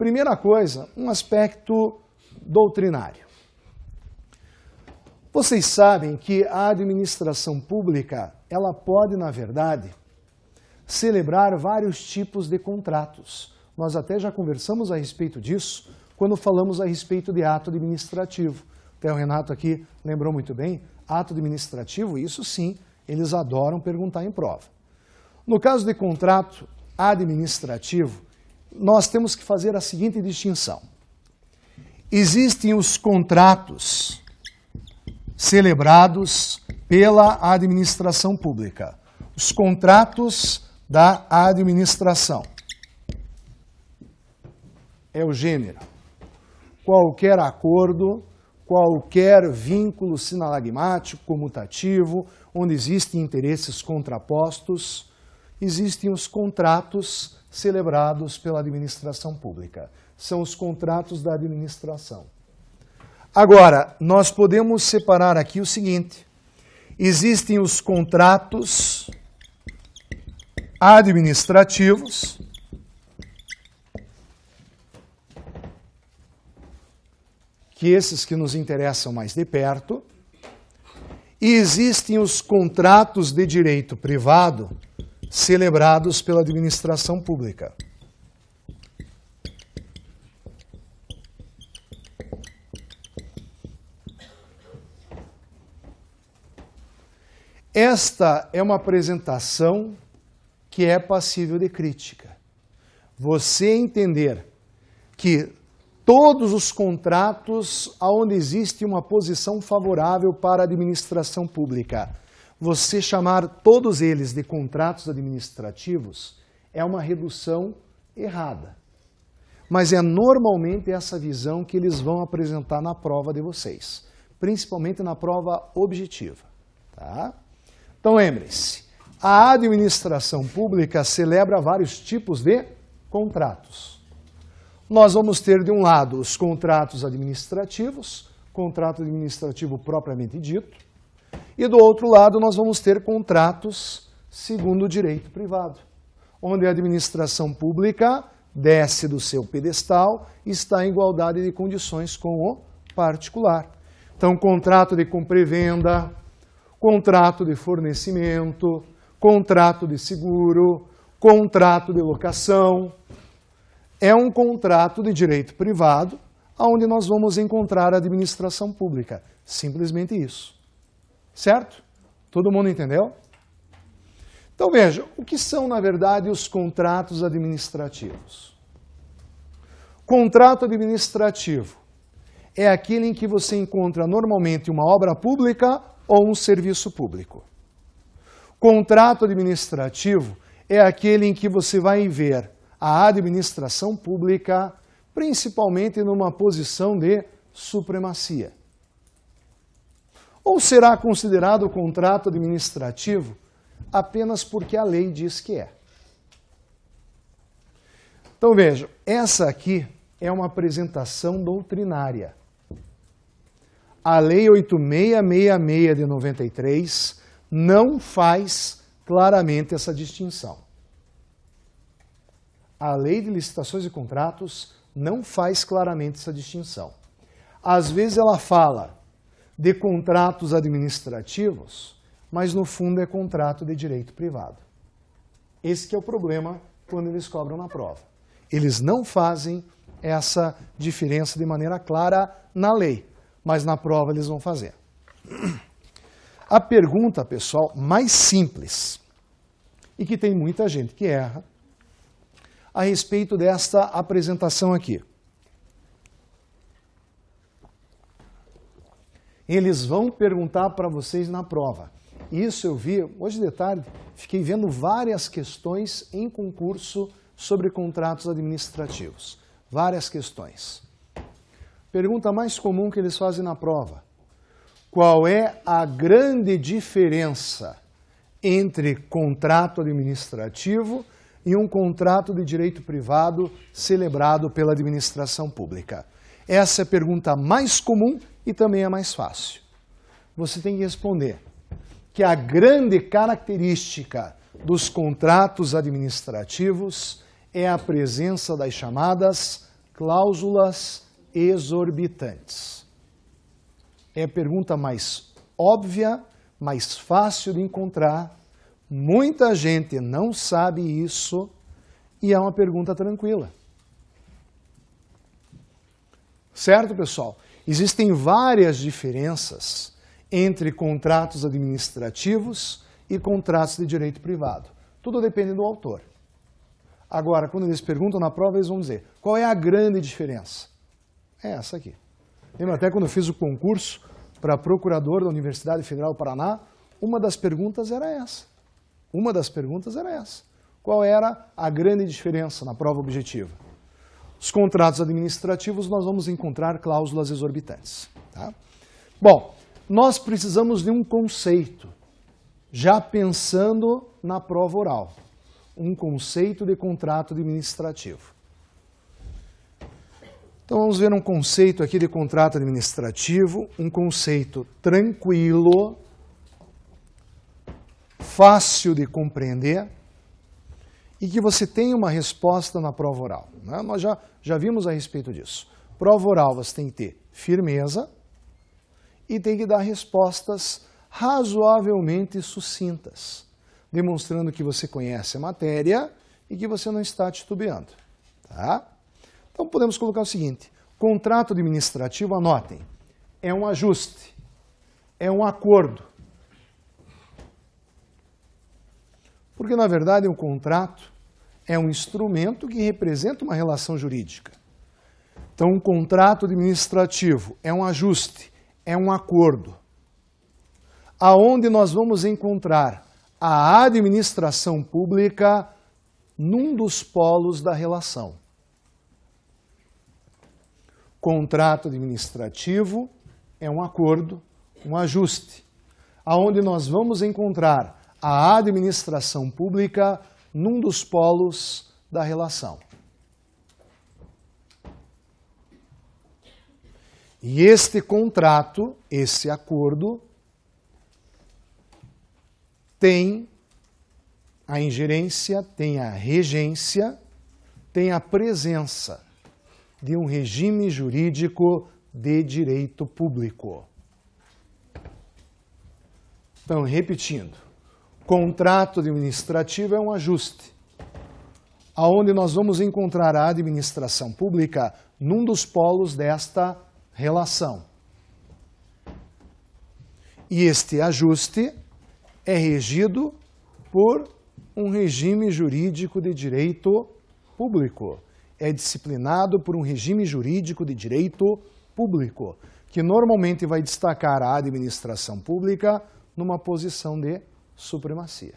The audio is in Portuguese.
Primeira coisa, um aspecto doutrinário. Vocês sabem que a administração pública, ela pode, na verdade, celebrar vários tipos de contratos. Nós até já conversamos a respeito disso quando falamos a respeito de ato administrativo. Até o Renato aqui lembrou muito bem, ato administrativo, isso sim, eles adoram perguntar em prova. No caso de contrato administrativo, nós temos que fazer a seguinte distinção. Existem os contratos celebrados pela administração pública, os contratos da administração. É o gênero. Qualquer acordo, qualquer vínculo sinalagmático, comutativo, onde existem interesses contrapostos, existem os contratos celebrados pela administração pública. São os contratos da administração. Agora, nós podemos separar aqui o seguinte. Existem os contratos administrativos que esses que nos interessam mais de perto, e existem os contratos de direito privado celebrados pela administração pública. Esta é uma apresentação que é passível de crítica. Você entender que todos os contratos onde existe uma posição favorável para a administração pública, você chamar todos eles de contratos administrativos é uma redução errada. Mas é normalmente essa visão que eles vão apresentar na prova de vocês, principalmente na prova objetiva. Tá? Então lembre-se, a administração pública celebra vários tipos de contratos. Nós vamos ter de um lado os contratos administrativos, contrato administrativo propriamente dito, e do outro lado nós vamos ter contratos segundo o direito privado, onde a administração pública desce do seu pedestal e está em igualdade de condições com o particular. Então, contrato de compra e venda, contrato de fornecimento, contrato de seguro, contrato de locação. É um contrato de direito privado, onde nós vamos encontrar a administração pública. Simplesmente isso. Certo? Todo mundo entendeu? Então veja, o que são, na verdade, os contratos administrativos? Contrato administrativo é aquele em que você encontra normalmente uma obra pública ou um serviço público. Contrato administrativo é aquele em que você vai ver a administração pública, principalmente numa posição de supremacia. Ou será considerado contrato administrativo apenas porque a lei diz que é. Então vejam, essa aqui é uma apresentação doutrinária. A Lei 8666 de 93 não faz claramente essa distinção. A Lei de Licitações e Contratos não faz claramente essa distinção. Às vezes ela fala de contratos administrativos, mas no fundo é contrato de direito privado. Esse que é o problema quando eles cobram na prova. Eles não fazem essa diferença de maneira clara na lei, mas na prova eles vão fazer. A pergunta, pessoal, mais simples, e que tem muita gente que erra, a respeito desta apresentação aqui. Eles vão perguntar para vocês na prova. Isso eu vi, hoje de tarde, fiquei vendo várias questões em concurso sobre contratos administrativos. Várias questões. Pergunta mais comum que eles fazem na prova. Qual é a grande diferença entre contrato administrativo e um contrato de direito privado celebrado pela administração pública? Essa é a pergunta mais comum e também é mais fácil. Você tem que responder que a grande característica dos contratos administrativos é a presença das chamadas cláusulas exorbitantes. É a pergunta mais óbvia, mais fácil de encontrar. Muita gente não sabe isso e é uma pergunta tranquila. Certo, pessoal? Existem várias diferenças entre contratos administrativos e contratos de direito privado. Tudo depende do autor. Agora, quando eles perguntam na prova, eles vão dizer, qual é a grande diferença? É essa aqui. Lembra até quando eu fiz o concurso para procurador da Universidade Federal do Paraná, uma das perguntas era essa. Uma das perguntas era essa. Qual era a grande diferença na prova objetiva? Os contratos administrativos nós vamos encontrar cláusulas exorbitantes. Tá? Bom, nós precisamos de um conceito, já pensando na prova oral. Um conceito de contrato administrativo. Então vamos ver um conceito aqui de contrato administrativo, um conceito tranquilo, fácil de compreender e que você tenha uma resposta na prova oral. Né? Nós já vimos a respeito disso. Prova oral você tem que ter firmeza e tem que dar respostas razoavelmente sucintas, demonstrando que você conhece a matéria e que você não está titubeando. Tá? Então podemos colocar o seguinte, contrato administrativo, anotem, é um ajuste, é um acordo. Porque, na verdade, um contrato é um instrumento que representa uma relação jurídica. Então, um contrato administrativo é um ajuste, é um acordo, aonde nós vamos encontrar a administração pública num dos polos da relação. Contrato administrativo é um acordo, um ajuste, aonde nós vamos encontrar a administração pública num dos polos da relação. E este contrato, esse acordo, tem a ingerência, tem a regência, tem a presença de um regime jurídico de direito público. Então, repetindo, contrato administrativo é um ajuste, aonde nós vamos encontrar a administração pública num dos polos desta relação. E este ajuste é regido por um regime jurídico de direito público. É disciplinado por um regime jurídico de direito público, que normalmente vai destacar a administração pública numa posição de supremacia.